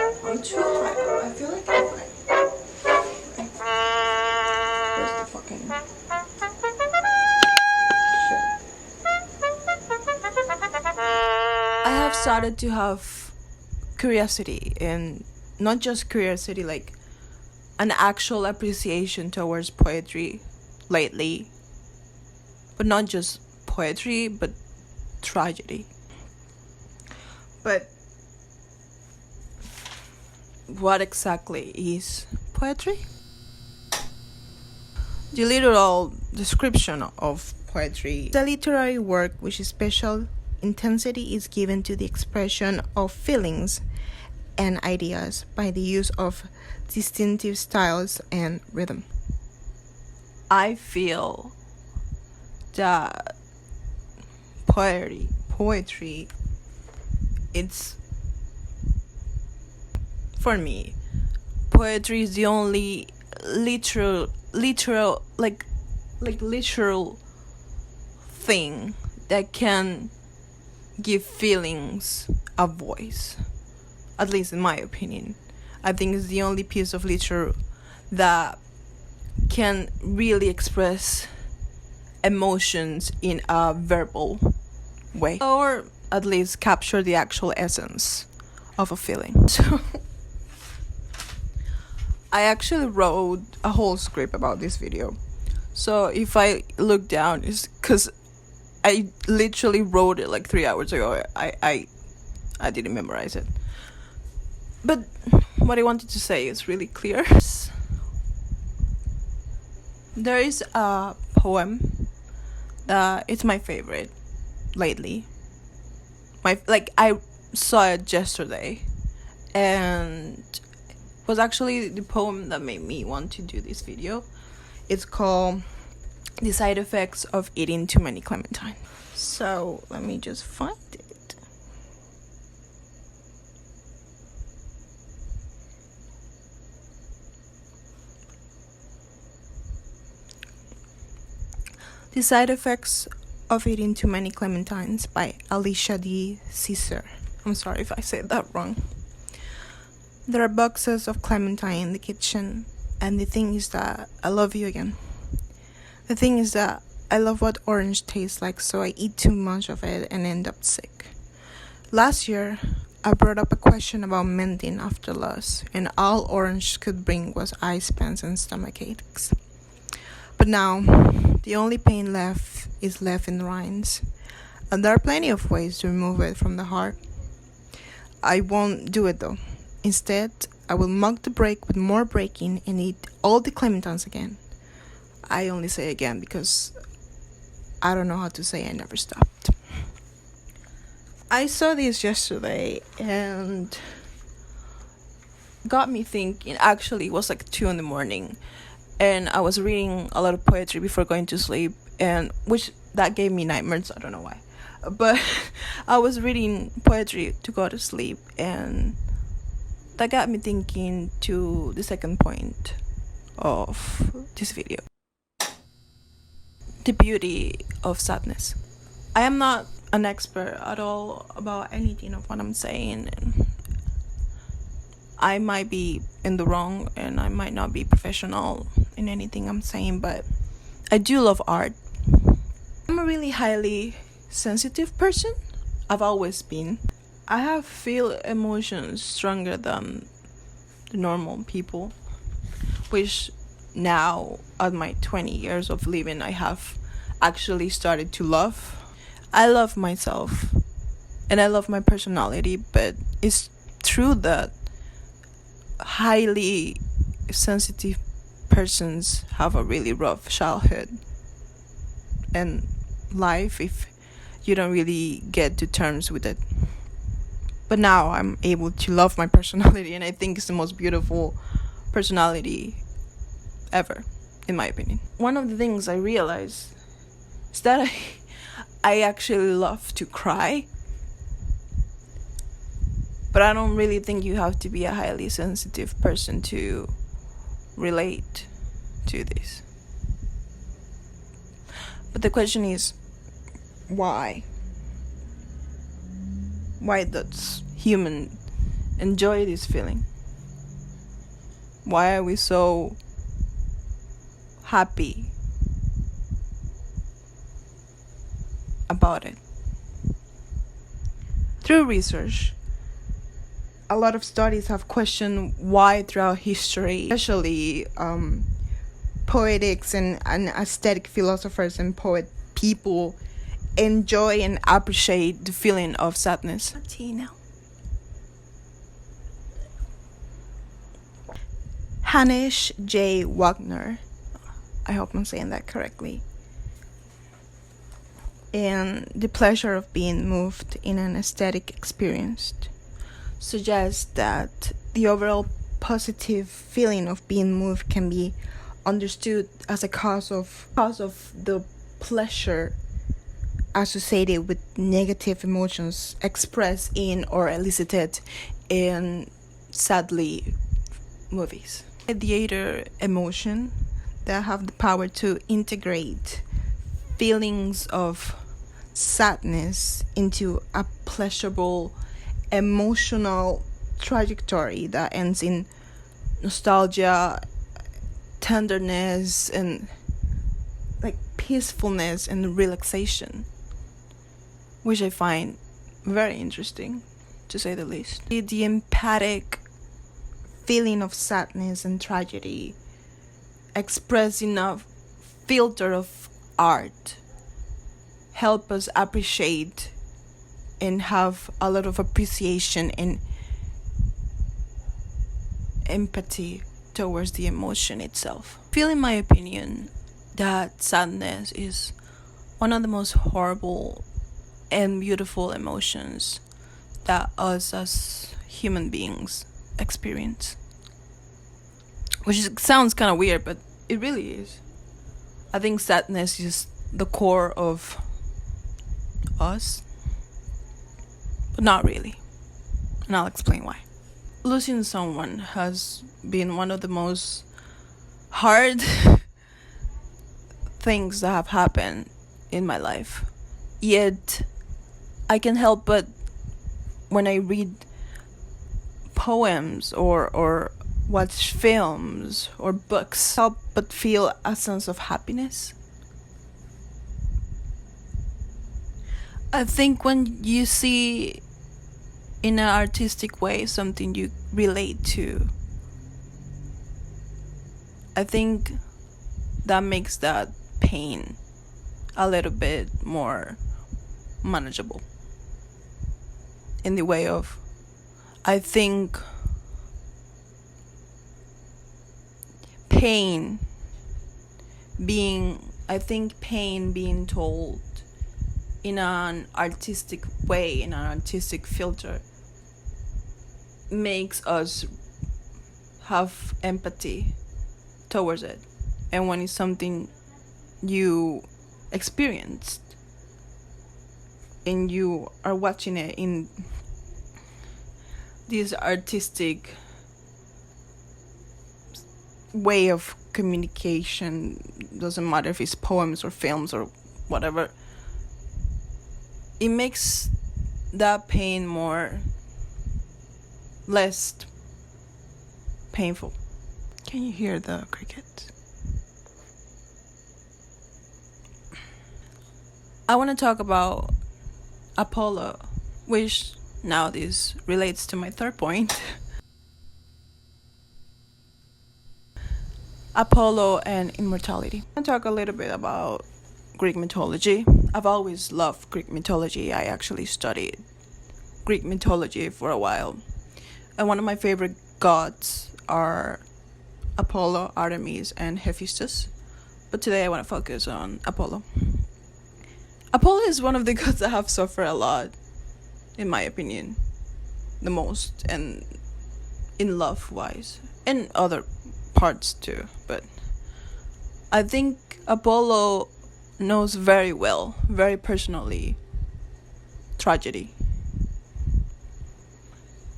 I'm too high. I feel like I'm like. Where's the fucking shit? I have started to have curiosity, and not just curiosity, like an actual appreciation towards poetry lately. But not just poetry, but tragedy. But what exactly is poetry? The literal description of poetry is a literary work which special intensity is given to the expression of feelings and ideas by the use of distinctive styles and rhythm. I feel that poetry, it's, for me, poetry is the only literal thing that can give feelings a voice, at least in my opinion. I think it's the only piece of literature that can really express emotions in a verbal way, or at least capture the actual essence of a feeling. So I actually wrote a whole script about this video. So if I look down, it's because I literally wrote it like 3 hours ago. I didn't memorize it. But what I wanted to say is really clear. There is a poem that it's my favorite lately. I saw it yesterday, and was actually the poem that made me want to do this video. It's called The Side Effects of Eating Too Many Clementine. So let me just find it. The Side Effects of Eating Too Many Clementines by Alicia D. Caesar. I'm sorry if I said that wrong. There are boxes of clementine in the kitchen, and the thing is that I love you again. The thing is that I love what orange tastes like, so I eat too much of it and end up sick. Last year, I brought up a question about mending after loss, and all orange could bring was eye pains and stomach aches. But now, the only pain left is left in the rinds, and there are plenty of ways to remove it from the heart. I won't do it though. Instead, I will mug the break with more breaking and eat all the clementines again. I only say again because I don't know how to say I never stopped. I saw this yesterday and got me thinking. Actually, it was like 2 a.m, and I was reading a lot of poetry before going to sleep, and which that gave me nightmares. I don't know why, but I was reading poetry to go to sleep, and that got me thinking to the second point of this video. The beauty of sadness. I am not an expert at all about anything of what I'm saying. I might be in the wrong, and I might not be professional in anything I'm saying, but I do love art. I'm a really highly sensitive person. I've always been. I have feel emotions stronger than the normal people, which now at my 20 years of living I have actually started to love. I love myself and I love my personality, but it's true that highly sensitive persons have a really rough childhood and life if you don't really get to terms with it. But now I'm able to love my personality, and I think it's the most beautiful personality ever, in my opinion. One of the things I realized is that I actually love to cry. But I don't really think you have to be a highly sensitive person to relate to this. But the question is, why? Why does human enjoy this feeling? Why are we so happy about it? Through research, a lot of studies have questioned why throughout history, especially poetics and aesthetic philosophers and poet people enjoy and appreciate the feeling of sadness. Hanish J. Wagner, I hope I'm saying that correctly, and the pleasure of being moved in an aesthetic experience suggests that the overall positive feeling of being moved can be understood as a cause of the pleasure associated with negative emotions expressed in or elicited in sadly movies. Mediator emotion that have the power to integrate feelings of sadness into a pleasurable emotional trajectory that ends in nostalgia, tenderness, and like peacefulness and relaxation, which I find very interesting, to say the least. The empathic feeling of sadness and tragedy expressed in a filter of art help us appreciate and have a lot of appreciation and empathy towards the emotion itself. I feel, in my opinion, that sadness is one of the most horrible and beautiful emotions that us as human beings experience. Sounds kind of weird, but it really is. I think sadness is the core of us, but not really. And I'll explain why. Losing someone has been one of the most hard things that have happened in my life. Yet, I can help but, when I read poems or watch films or books, help but feel a sense of happiness. I think when you see in an artistic way something you relate to, I think that makes that pain a little bit more manageable. In the way of, I think pain being told in an artistic way, in an artistic filter, makes us have empathy towards it. And when it's something you experienced and you are watching it in this artistic way of communication, doesn't matter if it's poems or films or whatever, it makes that pain less painful. Can you hear the crickets? I want to talk about Apollo, which now this relates to my third point. Apollo and immortality. I'm going to talk a little bit about Greek mythology. I've always loved Greek mythology. I actually studied Greek mythology for a while. And one of my favorite gods are Apollo, Artemis, and Hephaestus. But today I want to focus on Apollo. Apollo is one of the gods that have suffered a lot, in my opinion. The most, and in love-wise. And other parts too. But I think Apollo knows very well, very personally, tragedy.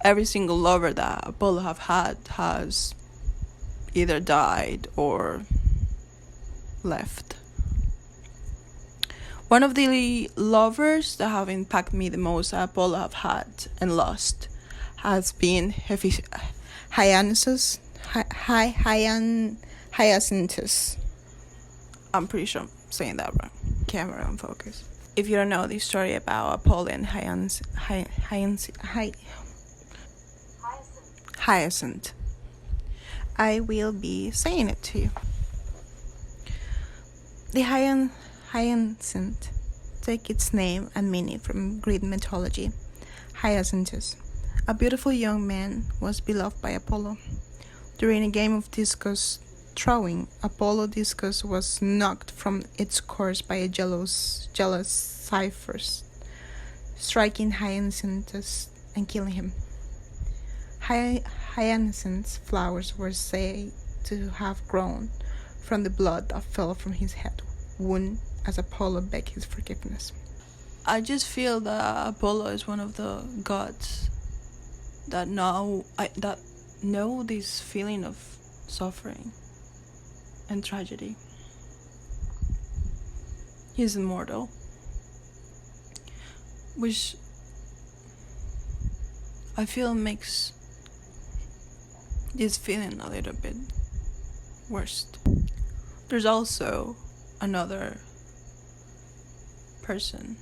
Every single lover that Apollo have had has either died or left. One of the lovers that have impacted me the most that Apollo have had and lost has been Hyannis, Hyacinthus. I'm pretty sure I'm saying that wrong. Camera on focus. If you don't know the story about Apollo and Hyacinth, I will be saying it to you. The hyacinth take its name and meaning from Greek mythology. Hyacinthus, a beautiful young man, was beloved by Apollo. During a game of discus throwing, Apollo discus was knocked from its course by a jealous Cypherus, striking Hyacinthus and killing him. Hyacinth's flowers were said to have grown from the blood that fell from his head wound as Apollo begged his forgiveness. I just feel that Apollo is one of the gods that know this feeling of suffering and tragedy. He's immortal, which I feel makes this feeling a little bit worse. There's also another person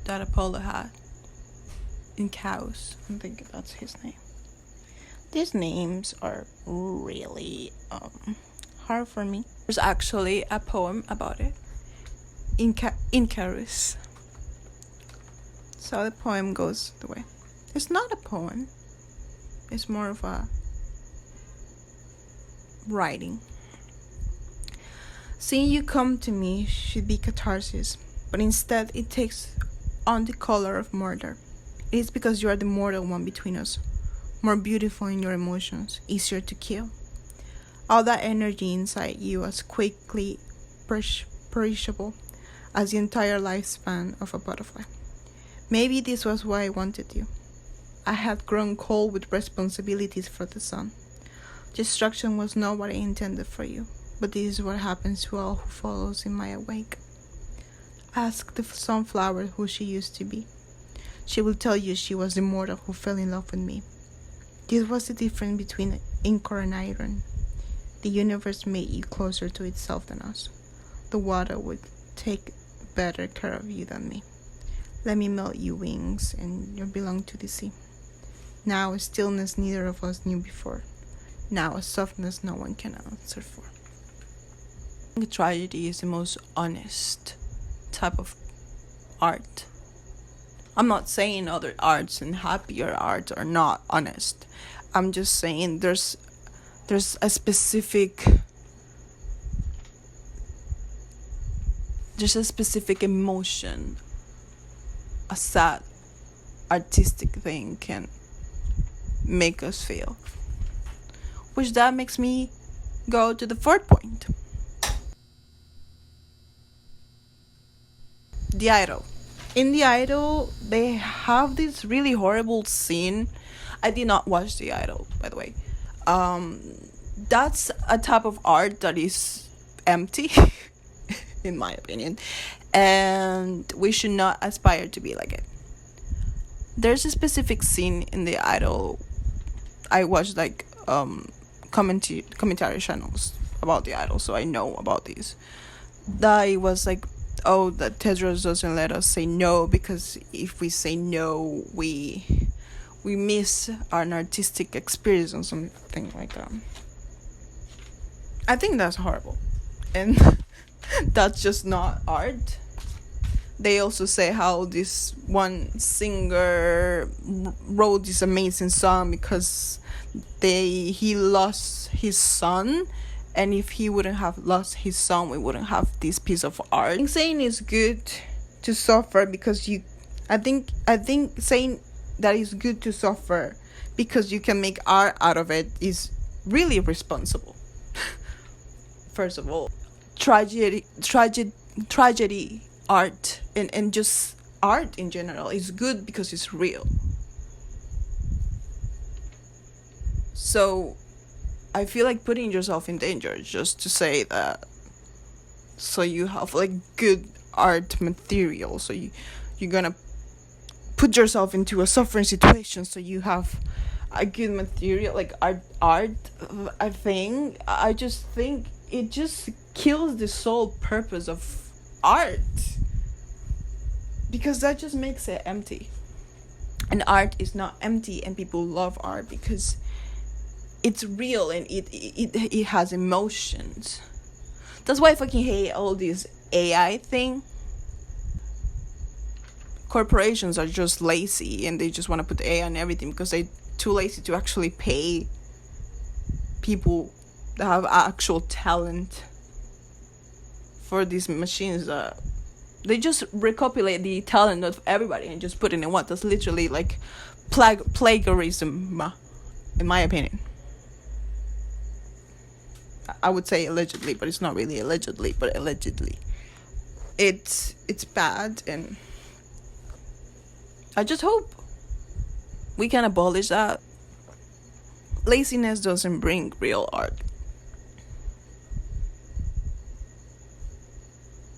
that Apollo had in Chaos. I think that's his name. These names are really hard for me. There's actually a poem about it in Icarus. So the poem goes the way. It's not a poem. It's more of a writing. Seeing you come to me should be catharsis, but instead it takes on the color of murder. It is because you are the mortal one between us, more beautiful in your emotions, easier to kill. All that energy inside you as quickly perishable as the entire lifespan of a butterfly. Maybe this was why I wanted you. I had grown cold with responsibilities for the sun. Destruction was not what I intended for you, but this is what happens to all who follows in my wake. Ask the sunflower who she used to be. She will tell you she was the mortal who fell in love with me. This was the difference between Incor and Iron. The universe made you closer to itself than us. The water would take better care of you than me. Let me melt you wings, and you belong to the sea. Now a stillness neither of us knew before. Now a softness no one can answer for. The tragedy is the most honest type of art. I'm not saying other arts and happier arts are not honest. I'm just saying there's a specific emotion a sad artistic thing can make us feel. Which that makes me go to the fourth point. The Idol. In The Idol, they have this really horrible scene. I did not watch The Idol, by the way. That's a type of art that is empty, in my opinion. And we should not aspire to be like it. There's a specific scene in The Idol. I watched commentary channels about The Idol, so I know about these. That it was like, oh, that Tedros doesn't let us say no, because if we say no, we miss an artistic experience or something like that. I think that's horrible, and that's just not art. They also say how this one singer wrote this amazing song because he lost his son, and if he wouldn't have lost his son, we wouldn't have this piece of art. I think saying it's good to suffer because I think saying that it's good to suffer because you can make art out of it is really responsible. First of all, tragedy art and just art in general is good because it's real. So I feel like putting yourself in danger just to say that, so you have like good art material, so you're gonna put yourself into a suffering situation so you have a good material like art. I just think it just kills the sole purpose of art, because that just makes it empty. And art is not empty, and people love art because it's real and it has emotions. That's why I fucking hate all this AI thing. Corporations are just lazy and they just want to put AI on everything because they're too lazy to actually pay people that have actual talent for these machines. They just recopilate the talent of everybody and just put it in one. That's literally like plagiarism, in my opinion. I would say allegedly, but it's not really allegedly, but allegedly. It's bad, and I just hope we can abolish that. Laziness doesn't bring real art.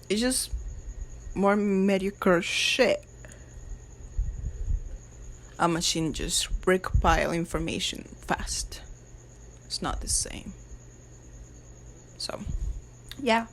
It's just more mediocre shit. A machine just recompile information fast. It's not the same. So, yeah.